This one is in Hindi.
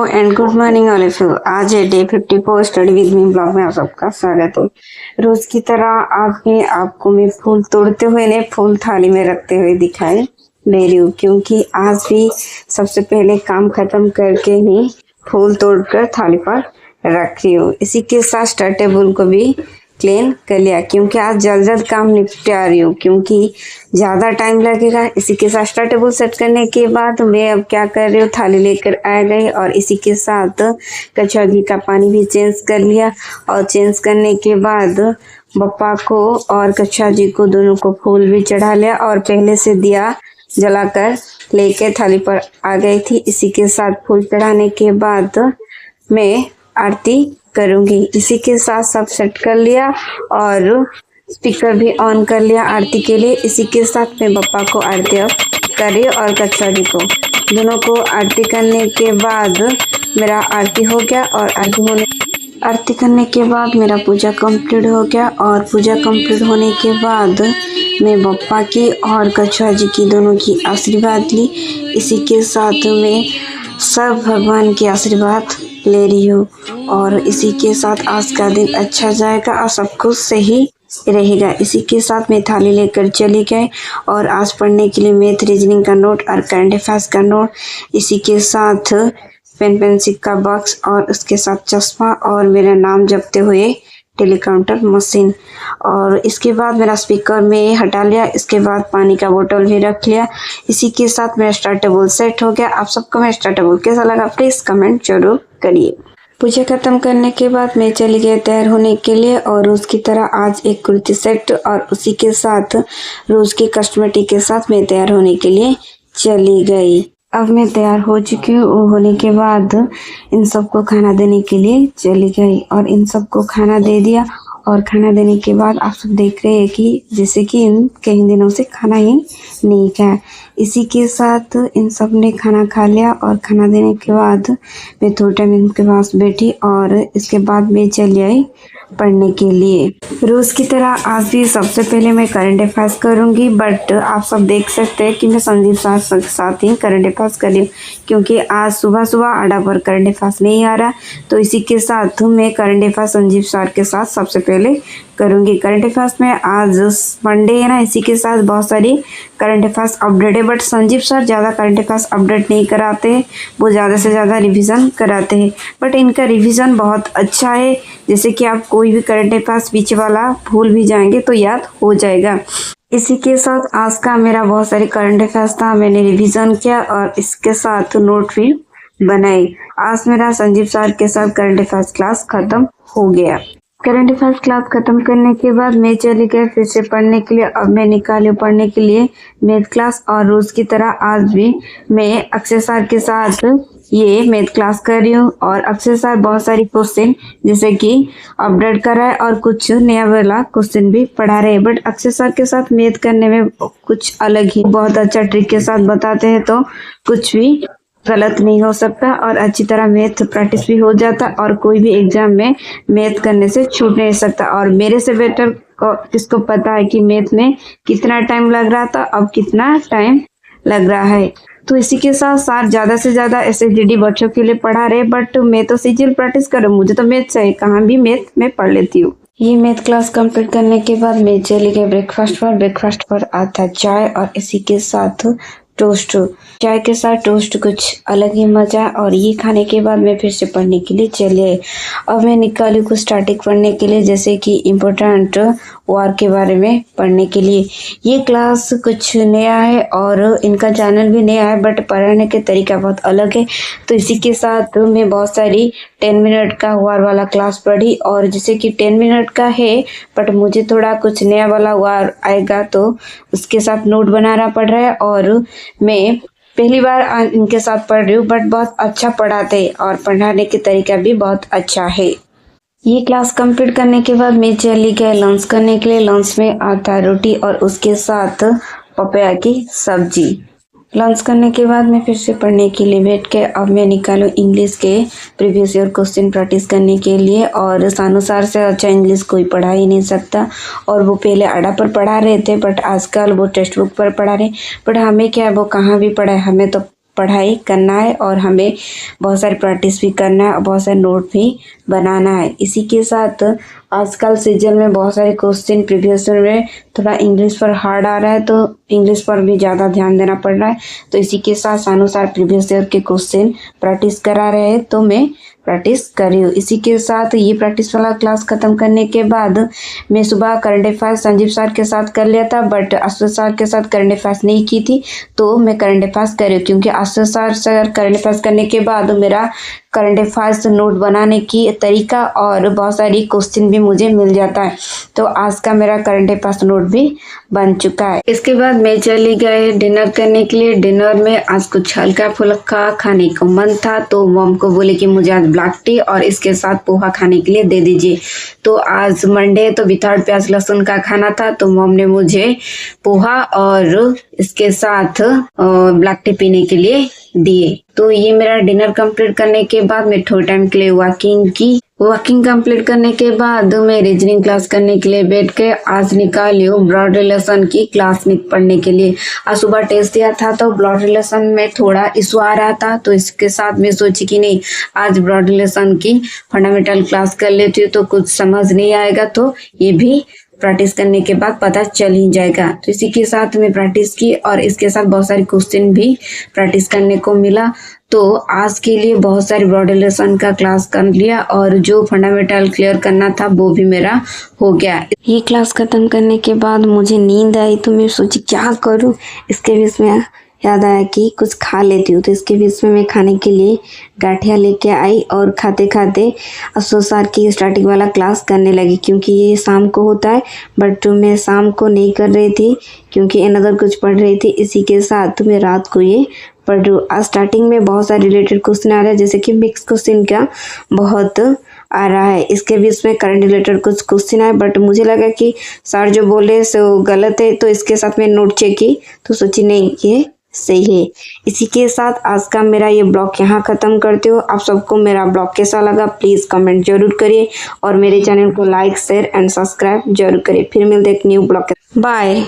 And good morning all of you. आज है day 54 study with me blog में आप सबका स्वागत है। रोज की तरह आज भी आपको मैं फूल तोड़ते हुए ने फूल थाली में रखते हुए दिखाई दे रही हूँ, क्योंकि आज भी सबसे पहले काम खत्म करके ही फूल तोड़कर थाली पर रख रही हूँ। इसी के साथ स्टडी टेबल को भी क्लीन कर लिया, क्योंकि आज जल्द काम निपटा रही हूँ, क्योंकि ज़्यादा टाइम लगेगा। इसी के साथ स्टडी टेबल सेट करने के बाद मैं अब क्या कर रही हूँ, थाली लेकर आ गई और इसी के साथ कच्चा घी का पानी भी चेंज कर लिया। और चेंज करने के बाद बप्पा को और कच्चा जी को दोनों को फूल भी चढ़ा लिया और पहले से दिया जलाकर लेके थाली पर आ गई थी। इसी के साथ फूल चढ़ाने के बाद मैं आरती करूंगी। इसी के साथ सब सेट कर लिया और स्पीकर भी ऑन कर लिया आरती के लिए। इसी के साथ मैं बप्पा को आरती अब कर रही और कच्चा जी को दोनों को आरती करने के बाद मेरा आरती हो गया। और आरती करने के बाद मेरा पूजा कंप्लीट हो गया। और पूजा कंप्लीट होने के बाद मैं बप्पा की और कच्चा जी की दोनों की आशीर्वाद ली। इसी के साथ मैं सब भगवान की आशीर्वाद ले रही हूँ और इसी के साथ आज का दिन अच्छा जाएगा और सब कुछ सही रहेगा। इसी के साथ मैं थाली लेकर चली गई और आज पढ़ने के लिए मैथ रीजनिंग का नोट और करंट अफेयर्स का नोट, इसी के साथ पेन पेंसिल का बॉक्स और उसके साथ चश्मा और मेरा नाम जपते हुए टेलीकाउंटर मशीन। और इसके बाद मेरा स्पीकर में हटा लिया। इसके बाद पानी का बोतल भी रख लिया। इसी के साथ मेरा स्टडी टेबल सेट हो गया। आप सबको मेरा स्टडी टेबल कैसा लगा प्लीज़ कमेंट जरूर करिए। पूजा खत्म करने के बाद मैं चली गई तैयार होने के लिए और रोज़ की तरह आज एक कुर्ती सेट और उसी के साथ रोज़ के कस्टमेटिक के साथ मैं तैयार होने के लिए चली गई। अब मैं तैयार हो चुकी हूँ। होने के बाद इन सबको खाना देने के लिए चली गई और इन सबको खाना दे दिया। और खाना देने के बाद आप सब देख रहे हैं कि जैसे कि इन कई दिनों से खाना ही नहीं खाया। इसी के साथ इन सब ने खाना खा लिया और खाना देने के बाद मैं थोड़ा टाइम इनके पास बैठी और इसके बाद मैं चली आई पढ़ने के लिए। रोज़ की तरह आज भी सबसे पहले मैं करंट अफेयर्स करूंगी, बट आप सब देख सकते हैं कि मैं संजीव सर के साथ ही करंट अफेयर्स कर रही हूँ, क्योंकि आज सुबह सुबह अड्डा पर करंट अफेयर्स नहीं आ रहा। तो इसी के साथ मैं करंट अफेयर्स संजीव सर के साथ सबसे पहले करूंगी। करंट अफेयर्स में आज मंडे है ना, इसी के साथ बहुत सारी करंट अफेयर्स अपडेट है, बट संजीव सर ज़्यादा करंट अफेयर्स अपडेट नहीं कराते हैं, वो ज़्यादा से ज़्यादा रिवीजन कराते हैं। बट इनका रिवीजन बहुत अच्छा है, जैसे कि आप कोई भी करंट अफेयर्स बीच वाला भूल भी जाएंगे तो याद हो जाएगा। इसी के साथ आज का मेरा बहुत सारे करंट अफेयर्स था, मैंने रिवीजन किया और इसके साथ नोट भी बनाई। आज मेरा संजीव सर के साथ करंट अफेयर्स क्लास खत्म हो गया। करंट अफेयर्स क्लास खत्म करने के बाद मैं चली गई फिर से पढ़ने के लिए। अब मैं निकाली पढ़ने के लिए मैथ क्लास और रोज की तरह आज भी मैं अक्षय सर के साथ ये मैथ क्लास कर रही हूँ। और अक्षय सर बहुत सारी क्वेश्चन जैसे कि अपडेट कर रहा है और कुछ नया वाला क्वेश्चन भी पढ़ा रहे हैं, बट अक्षय सर के साथ मैथ करने में कुछ अलग ही बहुत अच्छा ट्रिक के साथ बताते हैं, तो कुछ भी गलत नहीं हो सकता और अच्छी तरह मैथ प्रैक्टिस भी हो जाता और कोई भी एग्जाम में मैथ करने से छूट नहीं सकता। और मेरे से बेटर किसको पता है कि मैथ में कितना टाइम लग रहा था, अब कितना टाइम लग रहा है। तो इसी के साथ साथ ज़्यादा से ज़्यादा SSGD बच्चों के लिए पढ़ा रहे, बट मैं तो सीजीएल प्रैक्टिस करूँ, मुझे तो मैथ चाहिए, कहाँ भी मैथ में पढ़ लेती हूँ। ये मैथ क्लास कंप्लीट करने के बाद मैं चली गई ब्रेकफास्ट पर आता चाय और इसी के साथ टोस्ट। चाय के साथ टोस्ट कुछ अलग ही मजा। और ये खाने के बाद मैं फिर से पढ़ने के लिए चली आई। अब मैं निकाली कुछ स्टैटिक पढ़ने के लिए, जैसे कि इम्पोर्टेंट वार के बारे में पढ़ने के लिए। ये क्लास कुछ नया है और इनका चैनल भी नया है, बट पढ़ने के तरीका बहुत अलग है। तो इसी के साथ मैं बहुत सारी 10 मिनट का वार वाला क्लास पढ़ी और जैसे कि 10 मिनट का है, बट मुझे थोड़ा कुछ नया वाला वार आएगा तो उसके साथ नोट बनाना पड़ रहा है। और मैं पहली बार इनके साथ पढ़ रही हूँ, बट बहुत अच्छा पढ़ाते और पढ़ाने के तरीका भी बहुत अच्छा है। ये क्लास कंप्लीट करने के बाद मैं चली गई लंच करने के लिए। लंच में आता रोटी और उसके साथ पपाया की सब्जी। लंच करने के बाद मैं फिर से पढ़ने के लिए बैठ के अब मैं निकालूँ इंग्लिश के प्रीवियस ईयर क्वेश्चन प्रैक्टिस करने के लिए। और सानू सर से अच्छा इंग्लिश कोई पढ़ा ही नहीं सकता, और वो पहले अड्डा पर पढ़ा रहे थे, बट आजकल वो टेक्स्ट बुक पर पढ़ा रहे। बट हमें क्या, वो कहाँ भी पढ़ाए, हमें तो पढ़ाई करना है और हमें बहुत सारे प्रैक्टिस भी करना है और बहुत सारे नोट भी बनाना है। इसी के साथ आजकल सीजन में बहुत सारे क्वेश्चन प्रीवियस ईयर में थोड़ा इंग्लिश पर हार्ड आ रहा है, तो इंग्लिश पर भी ज़्यादा ध्यान देना पड़ रहा है। तो इसी के साथ अनुसार प्रीवियस ईयर के क्वेश्चन प्रैक्टिस करा रहे हैं, तो मैं प्रैक्टिस कर रही हूँ। इसी के साथ ये प्रैक्टिस वाला क्लास खत्म करने के बाद मैं सुबह करंट अफेयर्स संजीव सर के साथ कर लिया था, बट आशुतोष सर के साथ करंट अफेयर्स नहीं की थी, तो मैं करंट अफेयर्स कर रही हूँ क्योंकि आशुतोष सर से करंट अफेयर्स करने के बाद मेरा करंट अफेयर्स नोट बनाने की तरीका और बहुत सारी क्वेश्चन भी मुझे मिल जाता है। तो आज का मेरा करंट अफेयर्स नोट भी बन चुका है। इसके बाद मैं चली गई डिनर करने के लिए। डिनर में आज कुछ हल्का फुल्का खाने को मन था, तो मॉम को बोले कि मुझे आज ब्लैक टी और इसके साथ पोहा खाने के लिए दे दीजिए। तो आज मंडे तो विदाउट प्याज लहसुन का खाना था, तो मॉम ने मुझे पोहा और इसके साथ ब्लैक टी पीने के लिए दिए। तो ये मेरा डिनर कंप्लीट करने के बाद मैं थोड़े टाइम के लिए वॉकिंग की। वॉकिंग कंप्लीट करने के बाद मैं रीजनिंग क्लास करने के लिए बैठ के आज निकाली हूँ ब्लड रिलेशन की क्लास पढ़ने के लिए। आज सुबह टेस्ट दिया था तो ब्लड रिलेशन में थोड़ा इशू आ रहा था, तो इसके साथ मैं सोची कि नहीं आज ब्लड रिलेशन की फंडामेंटल क्लास कर लेती हूँ, तो कुछ समझ नहीं आएगा तो ये भी प्रैक्टिस करने के बाद पता चल ही जाएगा। तो इसी के साथ मैं प्रैक्टिस की और इसके साथ बहुत सारे क्वेश्चन भी प्रैक्टिस करने को मिला। तो आज के लिए बहुत सारी ब्लड रिलेशन का क्लास कर लिया और जो फंडामेंटल क्लियर करना था वो भी मेरा हो गया। ये क्लास खत्म करने के बाद मुझे नींद आई, तो मैं सोची क्या करूँ। इसके बीच में याद आया कि कुछ खा लेती हूँ, तो इसके बीच में मैं खाने के लिए गाठिया लेके आई और खाते खाते आशुतोष सर की स्टार्टिंग वाला क्लास करने लगी क्योंकि ये शाम को होता है, बट मैं शाम को नहीं कर रही थी क्योंकि अनदर कुछ पढ़ रही थी। इसी के साथ मैं रात को ये पढ़ रही हूँ। आज स्टार्टिंग में बहुत सारे रिलेटेड क्वेश्चन आ रहे हैं, जैसे कि मिक्स क्वेश्चन का बहुत आ रहा है। इसके बीच में करंट रिलेटेड कुछ क्वेश्चन आए, बट मुझे लगा कि सर जो बोले सो गलत है, तो इसके साथ मैं नोट चेक की तो सोची नहीं ये सही है। इसी के साथ आज का मेरा ये ब्लॉग यहाँ ख़त्म करते हो। आप सबको मेरा ब्लॉग कैसा लगा प्लीज़ कमेंट जरूर करिए और मेरे चैनल को लाइक शेयर एंड सब्सक्राइब जरूर करिए। फिर मिलते एक न्यू ब्लॉग। बाय।